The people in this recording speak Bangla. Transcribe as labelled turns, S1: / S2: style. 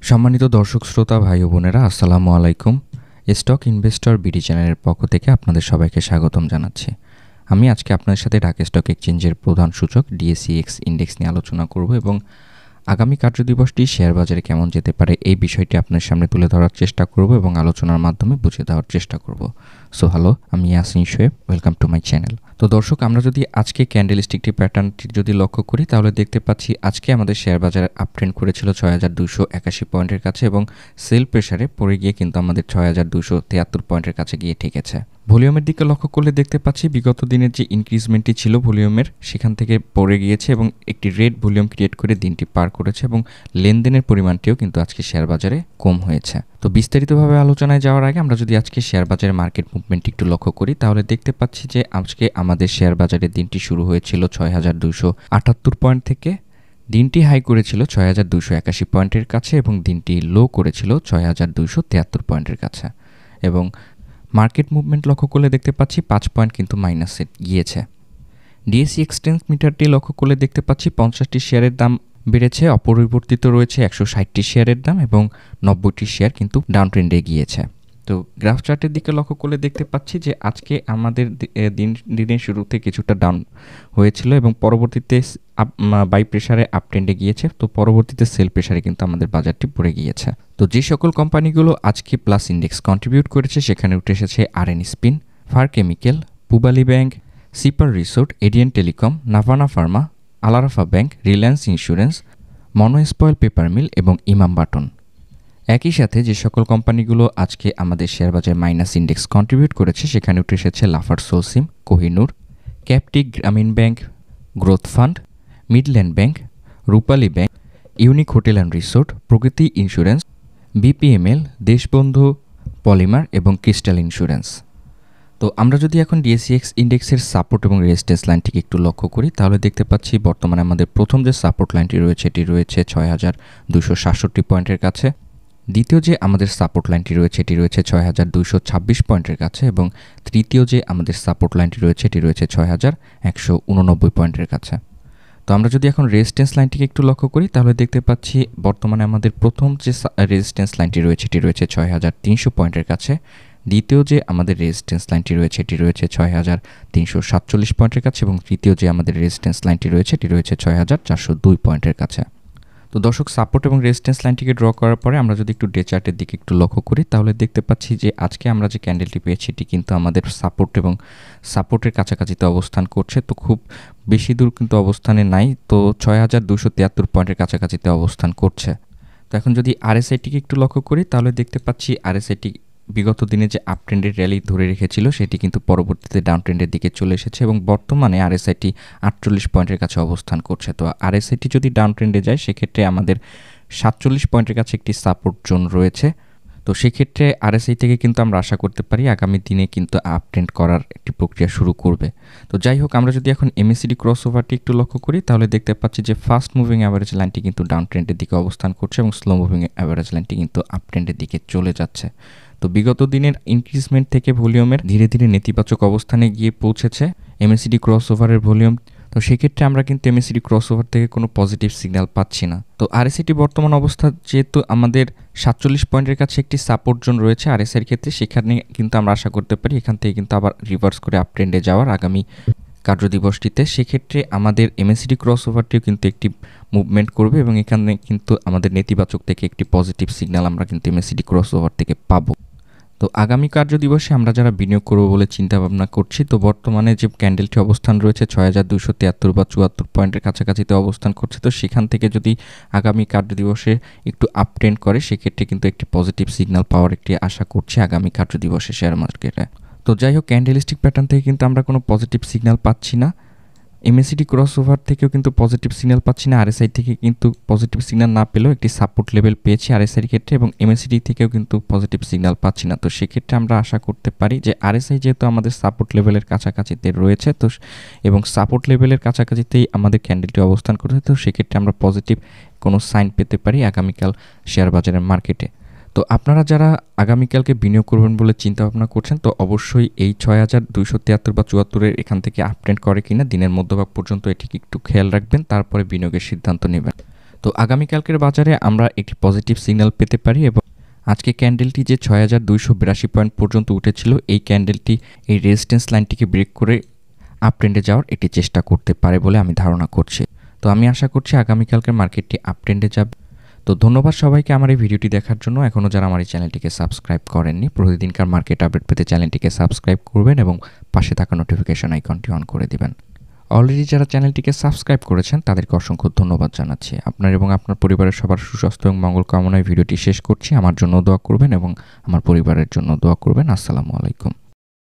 S1: সম্মানিত দর্শক শ্রোতা ভাই ও বোনেরা, আসসালামু আলাইকুম। স্টক ইনভেস্টর বিডি চ্যানেলের পক্ষ থেকে আপনাদের সবাইকে স্বাগতম জানাচ্ছি। আমি আজকে আপনাদের সাথে ঢাকা স্টক এক্সচেঞ্জের প্রধান সূচক ডিএসইএক্স ইন্ডেক্স নিয়ে আলোচনা করব এবং আগামী কার্যদিবসটি শেয়ার বাজারে কেমন যেতে পারে এই বিষয়টি আপনার সামনে তুলে ধরার চেষ্টা করব এবং আলোচনার মাধ্যমে বুঝিয়ে দেওয়ার চেষ্টা করব। সো হ্যালো, আমি Yasin Shoaib, welcome to my channel. তো দর্শক, আমরা যদি আজকে ক্যান্ডেলস্টিকটি প্যাটার্নটি যদি লক্ষ্য করি তাহলে দেখতে পাচ্ছি আজকে আমাদের শেয়ার বাজারে আপট্রেন্ড করেছিল ৬২৮১ পয়েন্টের কাছে এবং সেল প্রেসারে পড়ে গিয়ে কিন্তু আমাদের ৬২৭৩ পয়েন্টের কাছে গিয়ে ঠেকেছে। ভলিউমের দিকে লক্ষ্য করলে দেখতে পাচ্ছি বিগত দিনের যে ইনক্রিজমেন্টটি ছিল ভলিউমের, সেখান থেকে পড়ে গিয়েছে এবং একটি রেড ভলিউম ক্রিয়েট করে দিনটি পার করেছে এবং লেনদেনের পরিমাণটিও কিন্তু আজকে শেয়ার বাজারে কম হয়েছে। তো বিস্তারিতভাবে আলোচনায় যাওয়ার আগে আমরা যদি আজকে শেয়ার বাজারের মার্কেট মুভমেন্টটি একটু লক্ষ্য করি তাহলে দেখতে পাচ্ছি যে আজকে আমাদের শেয়ার বাজারের দিনটি শুরু হয়েছিল ৬২৭৮ পয়েন্ট থেকে। দিনটি হাই করেছিল ৬২৮১ পয়েন্টের কাছে এবং দিনটি লো করেছিল ৬২৭৩ পয়েন্টের কাছে। এবং মার্কেট মুভমেন্ট লক্ষ্য করলে দেখতে পাচ্ছি ৫ পয়েন্ট কিন্তু মাইনাসে গিয়েছে। ডিএসই এক্সচেঞ্জ মিটারটি লক্ষ্য করলে দেখতে পাচ্ছি ৫০টি শেয়ারের দাম বেড়েছে, অপরিবর্তিত রয়েছে ১৬০টি শেয়ারের দাম এবং ৯০টি শেয়ার কিন্তু ডাউন ট্রেন্ডে গিয়েছে। তো গ্রাফ চার্টের দিকে লক্ষ্য করলে দেখতে পাচ্ছি যে আজকে আমাদের দিনের শুরুতে কিছুটা ডাউন হয়েছিল এবং পরবর্তীতে বাই প্রেসারে আপ ট্রেন্ডে গিয়েছে। তো পরবর্তীতে সেল প্রেসারে কিন্তু আমাদের বাজারটি পড়ে গিয়েছে। তো যে সকল কোম্পানিগুলো আজকে প্লাস ইন্ডেক্স কন্ট্রিবিউট করেছে সেখানে উঠে এসেছে RN spin, far chemical, Pubali bank, Sea Pearl resort, ADN telecom, Navana pharma, Al Arafah bank, Reliance insurance, mono spool paper mill এবং ইমাম বাটন। একই সাথে যে সকল কোম্পানিগুলো আজকে আমাদের শেয়ার বাজারে মাইনাস ইন্ডেক্স কন্ট্রিবিউট করেছে সেখানে উঠে এসেছে লাফার্জ সোলসিম, কোহিনুর, ক্যাপটিক গ্রামীণ bank, growth fund, Midland bank, Rupali bank, unique hotel and resort, প্রকৃতি ইন্স্যুরেন্স, বিপিএমএল, দেশবন্ধু পলিমার এবং ক্রিস্টাল ইন্স্যুরেন্স। তো আমরা যদি এখন ডিএসইএক্স ইন্ডেক্সের সাপোর্ট এবং রেজিস্ট্যান্স লাইনটিকে একটু লক্ষ্য করি তাহলে দেখতে পাচ্ছি বর্তমানে আমাদের প্রথম যে সাপোর্ট লাইনটি রয়েছে এটি রয়েছে ৬২৬৭ পয়েন্টের কাছে। দ্বিতীয় যে আমাদের সাপোর্ট লাইনটি রয়েছে এটি রয়েছে ৬২২৬ পয়েন্টের কাছে এবং তৃতীয় যে আমাদের সাপোর্ট লাইনটি রয়েছে এটি রয়েছে ৬১৮৯ পয়েন্টের কাছে। তো আমরা যদি এখন রেজিস্ট্যান্স লাইনটিকে একটু লক্ষ্য করি তাহলে দেখতে পাচ্ছি বর্তমানে আমাদের প্রথম যে রেজিস্ট্যান্স লাইনটি রয়েছে এটি রয়েছে ৬৩০০ পয়েন্টের কাছে। দ্বিতীয় যে আমাদের রেজিস্ট্যান্স লাইনটি রয়েছে এটি রয়েছে ৬৩৪৭ পয়েন্টের কাছে এবং তৃতীয় যে আমাদের রেজিস্ট্যান্স লাইনটি রয়েছে এটি রয়েছে ৬৪০২ পয়েন্টের কাছে। তো দর্শক, সাপোর্ট এবং রেজিস্ট্যান্স লাইনটিকে ড্র করার পরে আমরা যদি একটু ডে চার্টের দিকে একটু লক্ষ্য করি তাহলে দেখতে পাচ্ছি যে আজকে আমরা যে ক্যান্ডেলটি পেয়েছি এটি কিন্তু আমাদের সাপোর্ট এবং সাপোর্টের কাছাকাছিতে অবস্থান করছে। তো খুব বেশি দূর কিন্তু অবস্থানে নাই, তো ৬২৭৩ পয়েন্টের কাছাকাছিতে অবস্থান করছে। তো এখন যদি আরএসআইটিকে একটু লক্ষ্য করি তাহলে দেখতে পাচ্ছি আরএসআইটি বিগত দিনে যে আপ ট্রেন্ডের র্যালি ধরে রেখেছিল সেটি কিন্তু পরবর্তীতে ডাউন ট্রেন্ডের দিকে চলে এসেছে এবং বর্তমানে আরএসআইটি ৪৮ পয়েন্টের কাছে অবস্থান করছে। তো আরএসআইটি যদি ডাউন ট্রেন্ডে যায় সেক্ষেত্রে আমাদের ৪৭ পয়েন্টের কাছে একটি সাপোর্ট জোন রয়েছে। তো সেক্ষেত্রে আরএসআই থেকে কিন্তু আমরা আশা করতে পারি আগামী দিনে কিন্তু আপ ট্রেন্ড করার একটি প্রক্রিয়া শুরু করবে। তো যাই হোক, আমরা যদি এখন এমএসিডি ক্রসওভারটি একটু লক্ষ্য করি তাহলে দেখতে পাচ্ছি যে ফাস্ট মুভিং অ্যাভারেজ লাইনটি কিন্তু ডাউন ট্রেন্ডের দিকে অবস্থান করছে এবং স্লো মুভিং অ্যাভারেজ লাইনটি কিন্তু আপ ট্রেন্ডের দিকে চলে যাচ্ছে। তো বিগত দিনের ইনক্রিজমেন্ট থেকে ভলিউমের ধীরে ধীরে নেতিবাচক অবস্থানে গিয়ে পৌঁছেছে এমএসিডি ক্রসওভারের ভলিউম। তো সেক্ষেত্রে আমরা কিন্তু এমএসিডি ক্রসওভার থেকে কোনো পজিটিভ সিগন্যাল পাচ্ছি না। তো আরএসআইটি বর্তমান অবস্থা যেহেতু আমাদের ৪৭ পয়েন্টের কাছে একটি সাপোর্ট জোন রয়েছে আরএসআইয়ের ক্ষেত্রে, সেখানে কিন্তু আমরা আশা করতে পারি এখান থেকে কিন্তু আবার রিভার্স করে আপ ট্রেন্ডে যাওয়ার আগামী কার্যদিবসটিতে। সেক্ষেত্রে আমাদের এমএসিডি ক্রসওভারটিও কিন্তু একটি মুভমেন্ট করবে এবং এখানে কিন্তু আমাদের নেতিবাচক থেকে একটি পজিটিভ সিগন্যাল আমরা কিন্তু এমএসিডি ক্রসওভার থেকে পাবো। তো আগামী কার্যদিবসে আমরা যারা বিনিয়োগ করব বলে চিন্তাভাবনা করছি, তো বর্তমানে যে ক্যান্ডেলটি অবস্থান রয়েছে ৬২৭৩ বা ৭৪ পয়েন্টের কাছাকাছিতে অবস্থান করছে। তো সেখান থেকে যদি আগামী কার্যদিবসে একটু আপ ট্রেন্ড করে সেক্ষেত্রে কিন্তু একটি পজিটিভ সিগন্যাল পাওয়ার একটি আশা করছি আগামী কার্যদিবসে শেয়ার মার্কেটে। তো যাই হোক, ক্যান্ডেলিস্টিক প্যাটার্ন থেকে কিন্তু আমরা কোনো পজিটিভ সিগন্যাল পাচ্ছি না, এমএসিডি ক্রসওভার থেকেও কিন্তু পজিটিভ সিগন্যাল পাচ্ছি না, আরএসআই থেকে কিন্তু পজিটিভ সিগন্যাল না পেলেও একটি সাপোর্ট লেভেল পেয়েছি আরএসআইয়ের ক্ষেত্রে এবং এমএসিডি থেকেও কিন্তু পজিটিভ সিগন্যাল পাচ্ছি না। তো সেক্ষেত্রে আমরা আশা করতে পারি যে আরএসআই যেহেতু আমাদের সাপোর্ট লেভেলের কাছাকাছিতে রয়েছে তো এবং সাপোর্ট লেভেলের কাছাকাছিতেই আমাদের ক্যান্ডেলটি অবস্থান করছে, তো সেক্ষেত্রে আমরা পজিটিভ কোনো সাইন পেতে পারি আগামীকাল শেয়ার বাজারের মার্কেটে। তো আপনারা যারা আগামীকালকে বিনিয়োগ করবেন বলে চিন্তাভাবনা করছেন তো অবশ্যই এই ৬২৭৩ বা ৭৪-এর এখান থেকে আপ ট্রেন্ড করে কিনা দিনের মধ্যভাগ পর্যন্ত এটিকে একটু খেয়াল রাখবেন, তারপরে বিনিয়োগের সিদ্ধান্ত নেবেন। তো আগামীকালকের বাজারে আমরা একটি পজিটিভ সিগন্যাল পেতে পারি এবং আজকে ক্যান্ডেলটি যে ৬,২৮২ পয়েন্ট পর্যন্ত উঠেছিল, এই ক্যান্ডেলটি এই রেজিস্ট্যান্স লাইনটিকে ব্রেক করে আপ ট্রেন্ডে যাওয়ার একটি চেষ্টা করতে পারে বলে আমি ধারণা করছি। তো আমি আশা করছি আগামীকালকের মার্কেটটি আপ ট্রেন্ডে যাবে। তো ধন্যবাদ সবাইকে আমার এই ভিডিওটি দেখার জন্য। এখনও যারা আমার এই চ্যানেলটিকে সাবস্ক্রাইব করেননি, প্রতিদিনকার মার্কেট আপডেট পেতে চ্যানেলটিকে সাবস্ক্রাইব করবেন এবং পাশে থাকা নোটিফিকেশন আইকনটি অন করে দিবেন। অলরেডি যারা চ্যানেলটিকে সাবস্ক্রাইব করেছেন তাদেরকে অসংখ্য ধন্যবাদ জানাচ্ছি। আপনার এবং আপনার পরিবারের সবার সুস্বাস্থ্য এবং মঙ্গল কামনায় ভিডিওটি শেষ করছি। আমার জন্য দোয়া করবেন এবং আমার পরিবারের জন্য দোয়া করবেন। আসসালামু আলাইকুম।